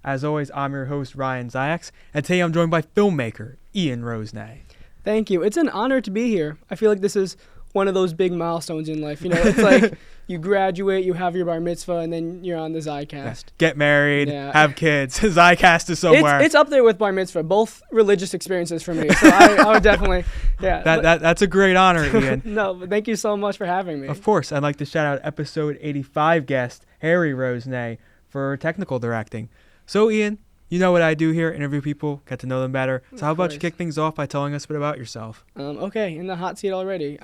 As always, I'm your host, Ryan Zicast, and today I'm joined by filmmaker Ian Rosenay. Thank you. It's an honor to be here. I feel like this is one of those big milestones in life. You know, it's like you graduate, you have your bar mitzvah, and then you're on the Zicast. Yeah. Get married, have kids. Zicast is somewhere. It's up there with bar mitzvah, both religious experiences for me. So I would definitely, That's a great honor, Ian. No, but thank you so much for having me. Of course. I'd like to shout out episode 85 guest, Harry Rosenay, for technical directing. So, Ian, you know what I do here, interview people, get to know them better. So how about you kick things off by telling us a bit about yourself? Okay, in the hot seat already.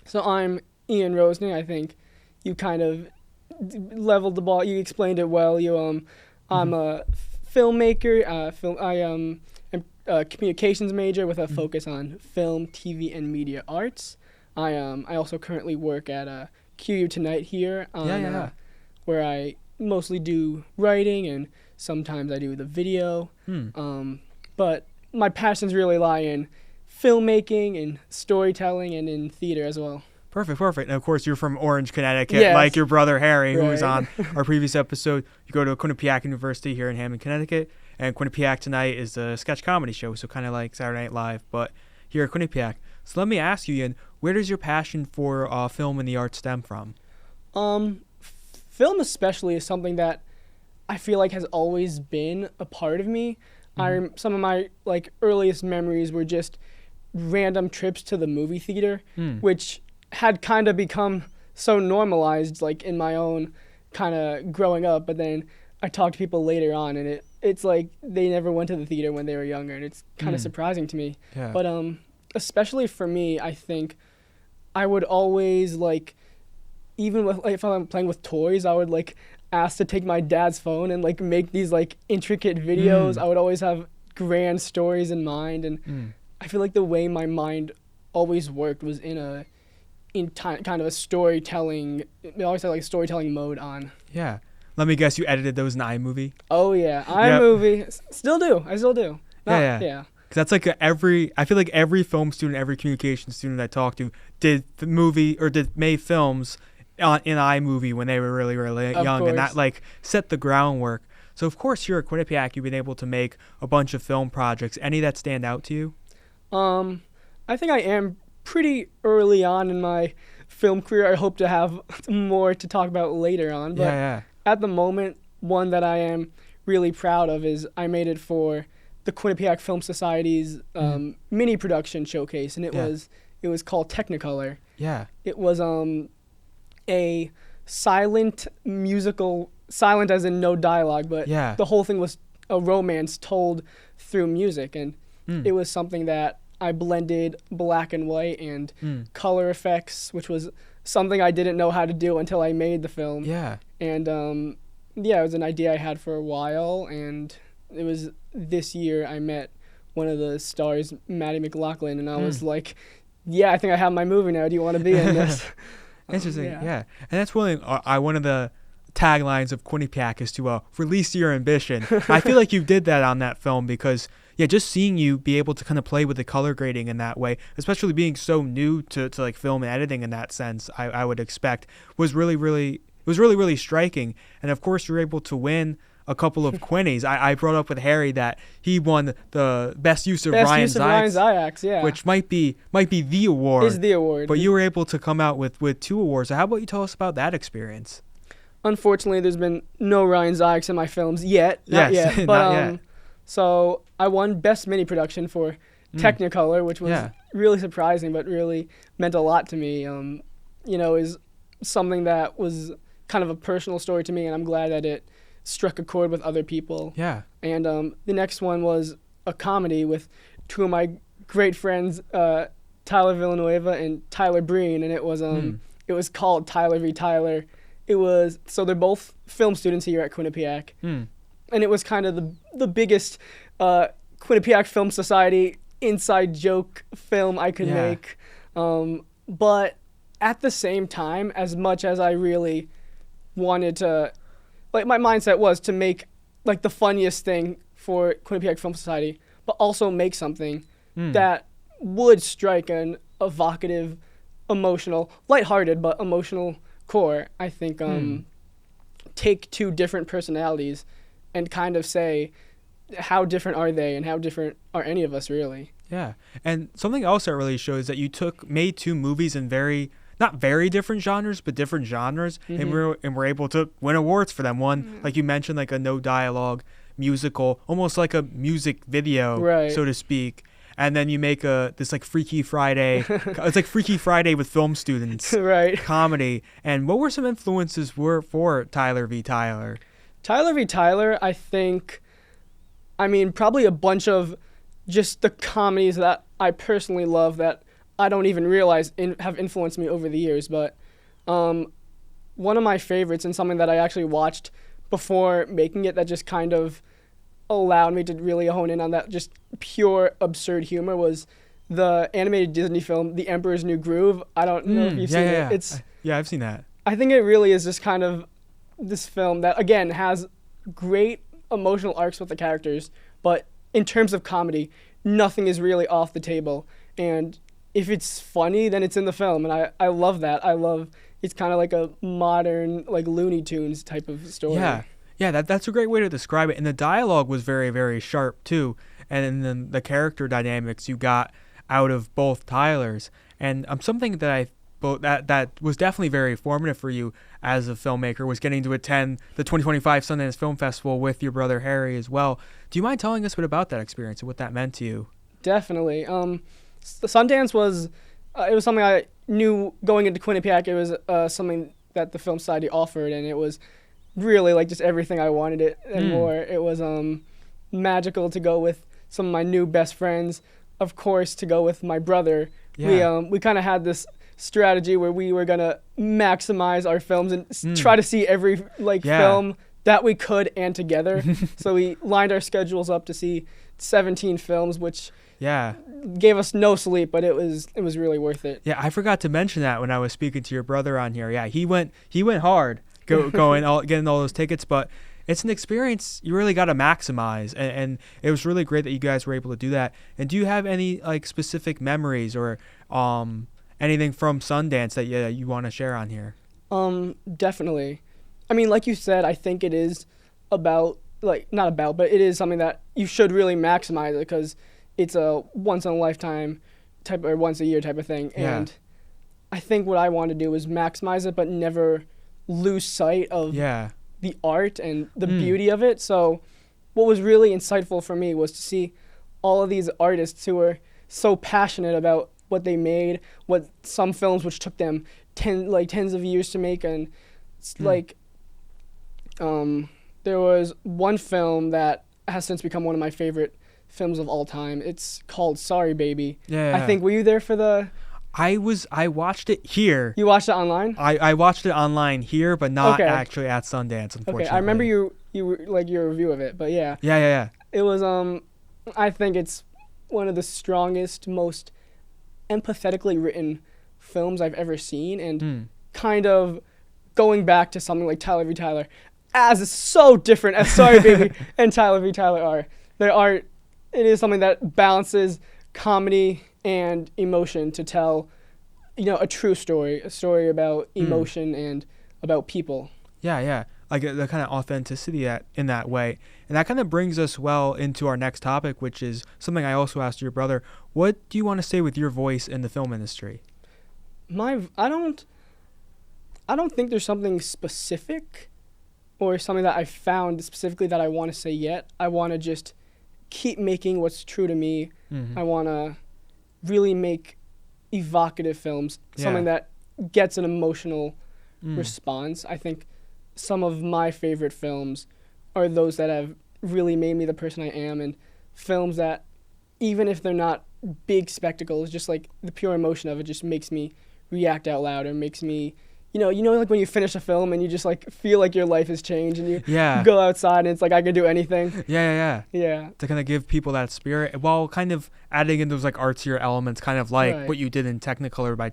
So I'm Ian Rosenay. I think you kind of leveled the ball. You explained it well. I'm a filmmaker. I am a communications major with a focus on film, TV, and media arts. I also currently work at QU Tonight here, where I mostly do writing and sometimes I do the video. But my passions really lie in filmmaking and storytelling and in theater as well. Perfect. And of course, you're from Orange, Connecticut, like your brother Harry, who was on our previous episode. You go to Quinnipiac University here in Hammond, Connecticut, and Quinnipiac Tonight is a sketch comedy show, so kind of like Saturday Night Live, but here at Quinnipiac. So let me ask you, Ian, where does your passion for film and the arts stem from? Film especially is something that I feel like has always been a part of me. Some of my earliest memories were just random trips to the movie theater, which had kind of become so normalized in my own kind of growing up. But then I talked to people later on, and it's like they never went to the theater when they were younger, and it's kind of surprising to me. Yeah. But especially for me, I think I would always even with if I'm playing with toys, I would ask to take my dad's phone and make these intricate videos. I would always have grand stories in mind, and I feel like the way my mind always worked was in kind of a storytelling. It always had storytelling mode on. Yeah. Let me guess, you edited those in iMovie? Oh yeah, iMovie. I still do. Yeah. Because that's I feel like every film student, every communication student I talked to did made films in iMovie when they were really, really young, and that set the groundwork. So of course here at Quinnipiac, you've been able to make a bunch of film projects. Any that stand out to you? I think I am pretty early on in my film career. I hope to have more to talk about later on. But at the moment, one that I am really proud of is I made it for the Quinnipiac Film Society's mini production showcase, and it was called Technicolor. Yeah. It was a silent musical, silent as in no dialogue, but the whole thing was a romance told through music, and it was something that I blended black and white and color effects, which was something I didn't know how to do until I made the film. Yeah. And it was an idea I had for a while, and it was this year I met one of the stars, Maddie McLaughlin, and I was like, I think I have my movie now. Do you want to be in this? Interesting, yeah. And that's one of the taglines of Quinnipiac is to release your ambition. I feel like you did that on that film because, just seeing you be able to kind of play with the color grading in that way, especially being so new to film and editing in that sense, I would expect, was really striking. And of course, you're able to win a couple of Quinnies. I brought up with Harry that he won the best use of Ryan Zicast, which might be the award. Is the award. But you were able to come out with 2 awards. So how about you tell us about that experience? Unfortunately, there's been no Ryan Zicast in my films yet. Not yet. But, not yet. So I won Best Mini Production for Technicolor, which was really surprising, but really meant a lot to me. Is something that was kind of a personal story to me, and I'm glad that it struck a chord with other people. Yeah. And the next one was a comedy with 2 of my great friends, Tyler Villanueva and Tyler Breen, and it was called Tyler v. Tyler. So they're both film students here at Quinnipiac. And it was kind of the biggest Quinnipiac Film Society inside joke film I could make. But at the same time, as much as I really wanted to, my mindset was to make the funniest thing for Quinnipiac Film Society, but also make something that would strike an evocative, emotional, lighthearted but emotional core. I think take 2 different personalities and kind of say, how different are they and how different are any of us really? Yeah. And something else that really shows that you made two movies in not very different genres, but different genres, and we're able to win awards for them. One, like you mentioned, like a no dialogue musical, almost like a music video, right, so to speak. And then you make this like Freaky Friday. It's like Freaky Friday with film students, right, comedy. And what were some influences for Tyler v. Tyler? Tyler v. Tyler, I think, probably a bunch of just the comedies that I personally love that I don't even realize have influenced me over the years. But one of my favorites, and something that I actually watched before making it that just kind of allowed me to really hone in on that just pure absurd humor, was the animated Disney film The Emperor's New Groove. I don't know if you've seen it. I've seen that. I think it really is just kind of this film that, again, has great emotional arcs with the characters, but in terms of comedy, nothing is really off the table. And if it's funny, then it's in the film, and I love that. It's kind of like a modern, like, Looney Tunes type of story. Yeah, that's a great way to describe it. And the dialogue was very, very sharp too. And then the character dynamics you got out of both Tylers. And something that that was definitely very formative for you as a filmmaker was getting to attend the 2025 Sundance Film Festival with your brother Harry as well. Do you mind telling us a bit about that experience and what that meant to you? Definitely. The Sundance was it was something I knew going into Quinnipiac. It was something that the Film Society offered, and it was really like just everything I wanted it and more. It was magical to go with some of my new best friends, of course, to go with my brother. Yeah. We kind of had this strategy where we were gonna maximize our films and try to see every film that we could and together. So we lined our schedules up to see 17 films, which gave us no sleep, but it was really worth it. Yeah, I forgot to mention that when I was speaking to your brother on here. Yeah, he went hard getting all those tickets, but it's an experience you really got to maximize, and it was really great that you guys were able to do that. And do you have any like specific memories or anything from Sundance that you want to share on here? Definitely. Like you said, I think it is but it is something that you should really maximize, because it's a once in a lifetime type or once a year type of thing. Yeah. And I think what I want to do is maximize it, but never lose sight of the art and the beauty of it. So what was really insightful for me was to see all of these artists who were so passionate about what they made, what some films which took them tens of years to make. And there was one film that has since become one of my favorite films of all time. It's called Sorry Baby. Yeah. I think, were you there for the... I watched it here. You watched it online? I watched it online here, but not actually at Sundance, unfortunately. Okay, I remember you were your review of it, but yeah. Yeah. It was I think it's one of the strongest, most empathetically written films I've ever seen, and kind of going back to something like Tyler v. Tyler, as so different as Sorry Baby and Tyler v. Tyler are. It is something that balances comedy and emotion to tell, a true story, a story about emotion and about people. Yeah. Like the kind of authenticity in that way. And that kind of brings us well into our next topic, which is something I also asked your brother. What do you want to say with your voice in the film industry? I don't think there's something specific or something that I found specifically that I want to say yet. I want to just keep making what's true to me. Mm-hmm. I want to really make evocative films, something that gets an emotional response. I think some of my favorite films are those that have really made me the person I am, and films that, even if they're not big spectacles, just like the pure emotion of it just makes me react out loud, or makes me, like when you finish a film and you just like feel like your life has changed and you go outside and it's like I can do anything. Yeah. To kind of give people that spirit while kind of adding in those like artsier elements, kind of like what you did in Technicolor by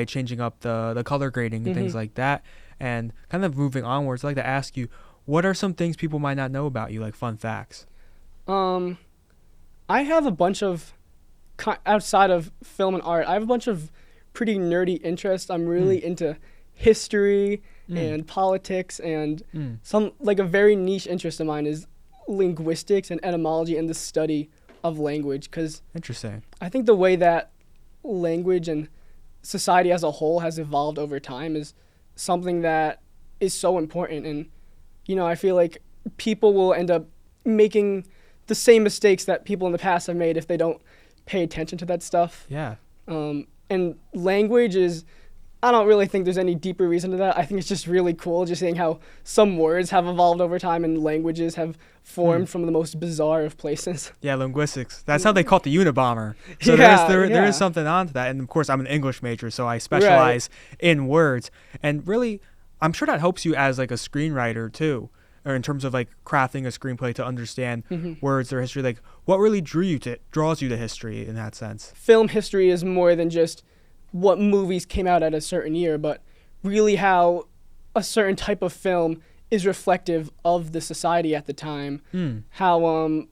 changing up the color grading and things like that. And kind of moving onwards, I'd like to ask you, what are some things people might not know about you, like fun facts? I have a bunch of, outside of film and art, I have a bunch of pretty nerdy interests. I'm really into history and politics, and some like a very niche interest of mine is linguistics and etymology and the study of language, because interesting. I think the way that language and society as a whole has evolved over time is something that is so important. And I feel like people will end up making the same mistakes that people in the past have made if they don't pay attention to that stuff. Yeah. And language is, I don't really think there's any deeper reason to that. I think it's just really cool just seeing how some words have evolved over time and languages have formed from the most bizarre of places. Yeah, linguistics. That's how they caught the Unabomber. So there is something onto that. And of course, I'm an English major, so I specialize in words. And really, I'm sure that helps you as like a screenwriter too, or in terms of like crafting a screenplay to understand words or history. Like, what really draws you to history in that sense? Film history is more than just what movies came out at a certain year, but really how a certain type of film is reflective of the society at the time. How,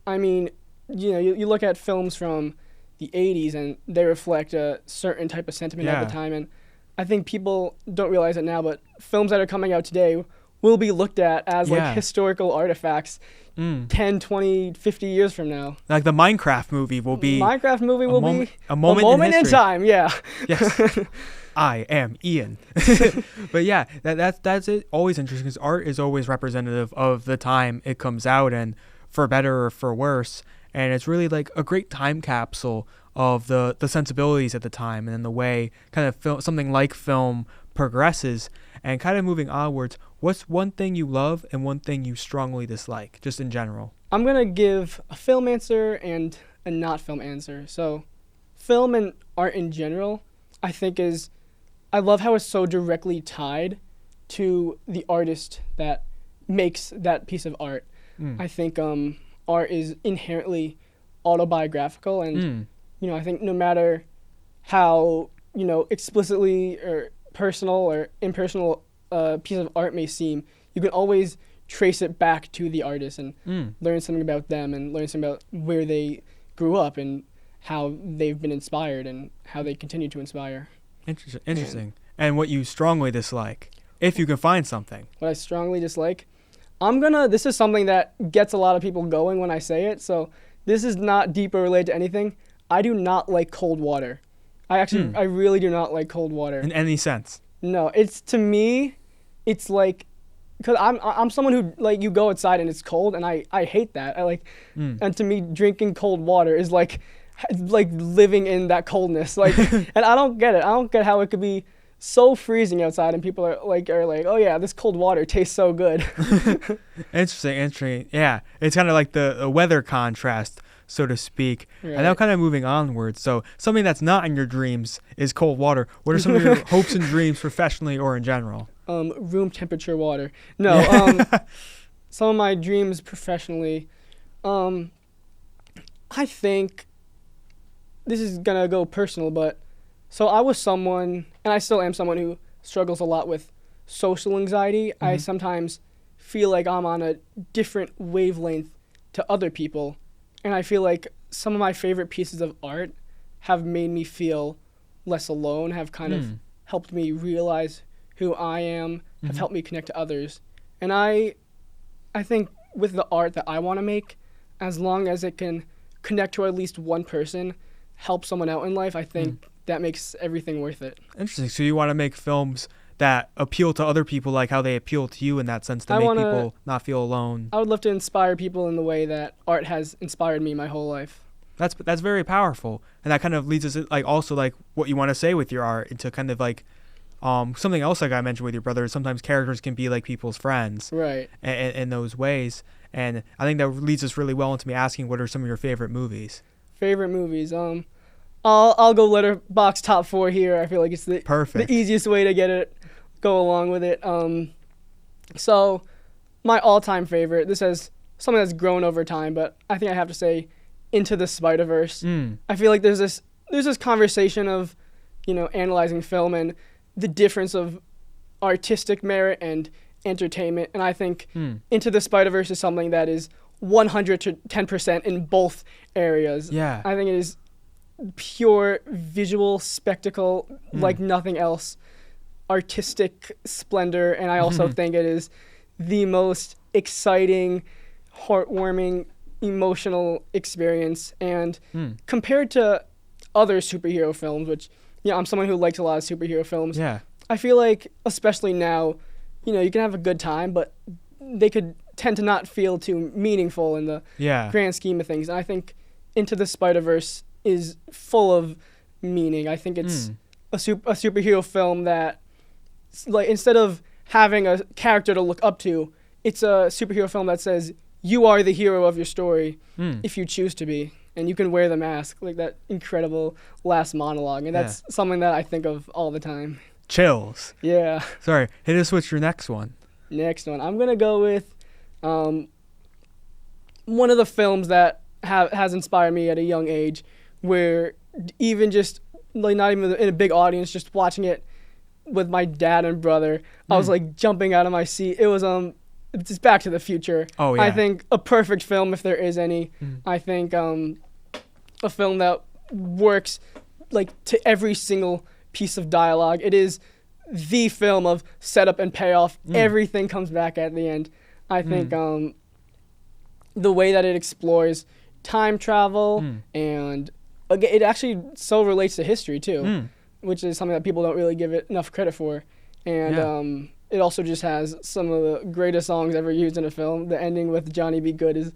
I mean, you look at films from the 80s and they reflect a certain type of sentiment at the time. And I think people don't realize it now, but films that are coming out today will be looked at as like historical artifacts 10, 20, 50 years from now. Like the Minecraft movie will be a moment in time. Yeah. Yes. I am Ian. But yeah, that's it. Always interesting because art is always representative of the time it comes out, and for better or for worse. And it's really like a great time capsule of the sensibilities at the time and then the way kind of something like film progresses. And kind of moving onwards, what's one thing you love and one thing you strongly dislike, just in general? I'm going to give a film answer and a not film answer. So film and art in general, I think I love how it's so directly tied to the artist that makes that piece of art. I think art is inherently autobiographical, and I think no matter how explicitly or personal or impersonal piece of art may seem, you can always trace it back to the artist and learn something about them and learn something about where they grew up and how they've been inspired and how they continue to inspire. Interesting. And what you strongly dislike, if you can find something. What I strongly dislike, this is something that gets a lot of people going when I say it, so this is not deeper related to anything. I do not like cold water. I really do not like cold water. In any sense? No, to me, it's like, because I'm someone who, like, you go outside and it's cold, and I hate that. And to me, drinking cold water is like living in that coldness. Like, and I don't get it. I don't get how it could be so freezing outside and people are like, oh yeah, this cold water tastes so good. Interesting. Yeah, it's kind of like the weather contrast, so to speak. Right. And now kind of moving onwards. So something that's not in your dreams is cold water. What are some of your hopes and dreams professionally or in general? Room temperature water. No, some of my dreams professionally, I think this is going to go personal, but so I was someone, and I still am someone who struggles a lot with social anxiety. I sometimes feel like I'm on a different wavelength to other people. And I feel like some of my favorite pieces of art have made me feel less alone, have kind of helped me realize who I am, have helped me connect to others. And I think with the art that I want to make, as long as it can connect to at least one person, help someone out in life, I think that makes everything worth it. Interesting. So you want to make films that appeal to other people like how they appeal to you in that sense, to make people not feel alone. I would love to inspire people in the way that art has inspired me my whole life. That's very powerful. And that kind of leads us like also like what you want to say with your art into kind of like something else like I mentioned with your brother. Sometimes characters can be like people's friends. Right. In those ways. And I think that leads us really well into me asking what are some of your favorite movies? Favorite movies? I'll go Letterboxd top 4 here. I feel like it's the easiest way to go along with it. So my all-time favorite, this is something that's grown over time, but I think I have to say Into the Spider-Verse. I feel like there's this conversation of, analyzing film and the difference of artistic merit and entertainment, and I think Into the Spider-Verse is something that is 110% in both areas. Yeah. I think it is pure visual spectacle like nothing else. artistic splendor, and I also think it is the most exciting, heartwarming, emotional experience. And compared to other superhero films, which, I'm someone who likes a lot of superhero films. Yeah. I feel like, especially now, you can have a good time, but they could tend to not feel too meaningful in the grand scheme of things. And I think Into the Spider-Verse is full of meaning. I think it's a superhero film that, like, instead of having a character to look up to, it's a superhero film that says you are the hero of your story if you choose to be, and you can wear the mask, like that incredible last monologue. And that's something that I think of all the time. Chills. Yeah. Sorry, hit us with your next one. Next one. I'm going to go with one of the films that has inspired me at a young age, where even just, like, not even in a big audience, just watching it with my dad and brother, I was, like, jumping out of my seat. It was it's Back to the Future. Oh, yeah. I think a perfect film, if there is any. I think a film that works, like, to every single piece of dialogue. It is the film of setup and payoff. Everything comes back at the end. I think the way that it explores time travel and again, it actually so relates to history too, which is something that people don't really give it enough credit for. And it also just has some of the greatest songs ever used in a film. The ending with Johnny Be Good is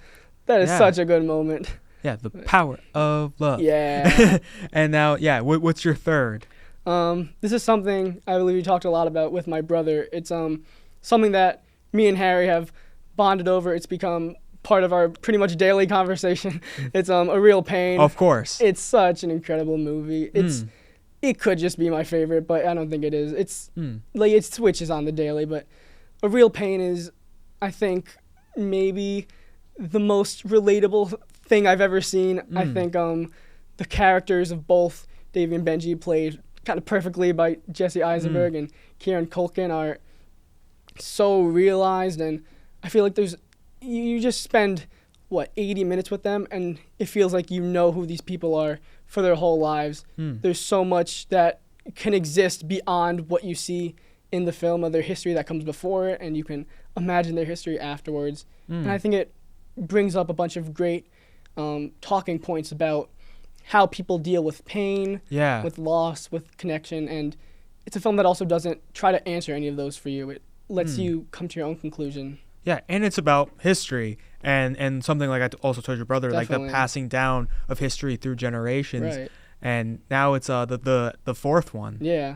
such a good moment. Yeah, the power of love. Yeah. And now, what's your third? This is something I believe we talked a lot about with my brother. It's something that me and Harry have bonded over. It's become part of our pretty much daily conversation. It's A Real Pain. Of course. It's such an incredible movie. It could just be my favorite, but I don't think it is. It's like it switches on the daily, but A Real Pain is, I think, maybe the most relatable thing I've ever seen. I think the characters of both Davey and Benji, played kind of perfectly by Jesse Eisenberg and Kieran Culkin, are so realized, and I feel like you just spend 80 minutes with them, and it feels like you know who these people are for their whole lives. There's so much that can exist beyond what you see in the film of their history that comes before it, and you can imagine their history afterwards. And I think it brings up a bunch of great talking points about how people deal with pain, with loss, with connection, and it's a film that also doesn't try to answer any of those for you. It lets you come to your own conclusion. Yeah, and it's about history and something like I also told your brother, Definitely. like the passing down of history through generations. Right. And now it's the fourth one. Yeah.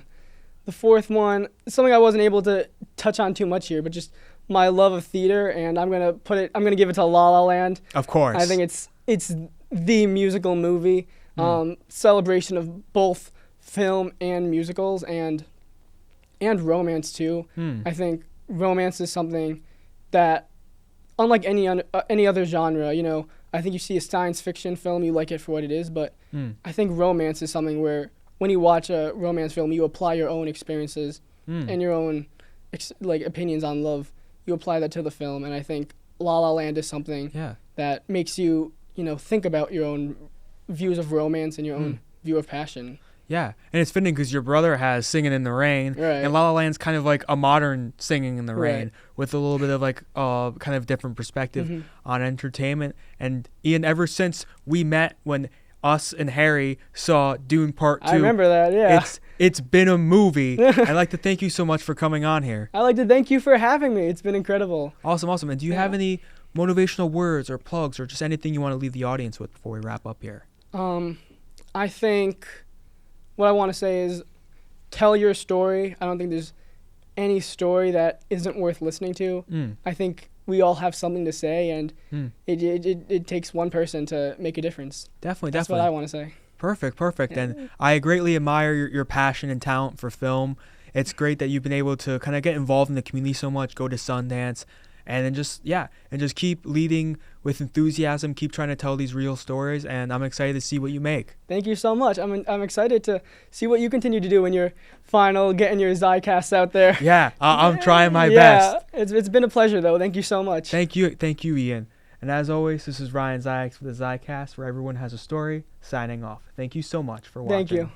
The fourth one, something I wasn't able to touch on too much here, but just my love of theater, and I'm gonna give it to La La Land. Of course. I think it's the musical movie. Celebration of both film and musicals and romance too. I think romance is something that, unlike any other genre, I think you see a science fiction film, you like it for what it is, but I think romance is something where when you watch a romance film, you apply your own experiences and your own opinions on love. You apply that to the film, and I think La La Land is something that makes you, think about your own views of romance and your own view of passion. Yeah, and it's fitting because your brother has Singing in the Rain, and La La Land's kind of like a modern Singing in the Rain with a little bit of kind of different perspective on entertainment. And Ian, ever since we met when us and Harry saw Dune Part 2, I remember that. Yeah, it's been a movie. I'd like to thank you so much for coming on here. I'd like to thank you for having me. It's been incredible. Awesome. And do you have any motivational words or plugs or just anything you want to leave the audience with before we wrap up here? I think what I want to say is tell your story. I don't think there's any story that isn't worth listening to. I think we all have something to say, and it takes one person to make a difference. Definitely. That's what I want to say. Perfect. Yeah. And I greatly admire your passion and talent for film. It's great that you've been able to kind of get involved in the community so much, go to Sundance, and then just keep leading with enthusiasm, keep trying to tell these real stories, and I'm excited to see what you make. Thank you so much. I'm excited to see what you continue to do in your getting your Zicast out there. Yeah, I'm trying my best. It's been a pleasure, though. Thank you so much. Thank you, Ian. And as always, this is Ryan Zikes with the Zicast, where everyone has a story, signing off. Thank you so much for watching. Thank you.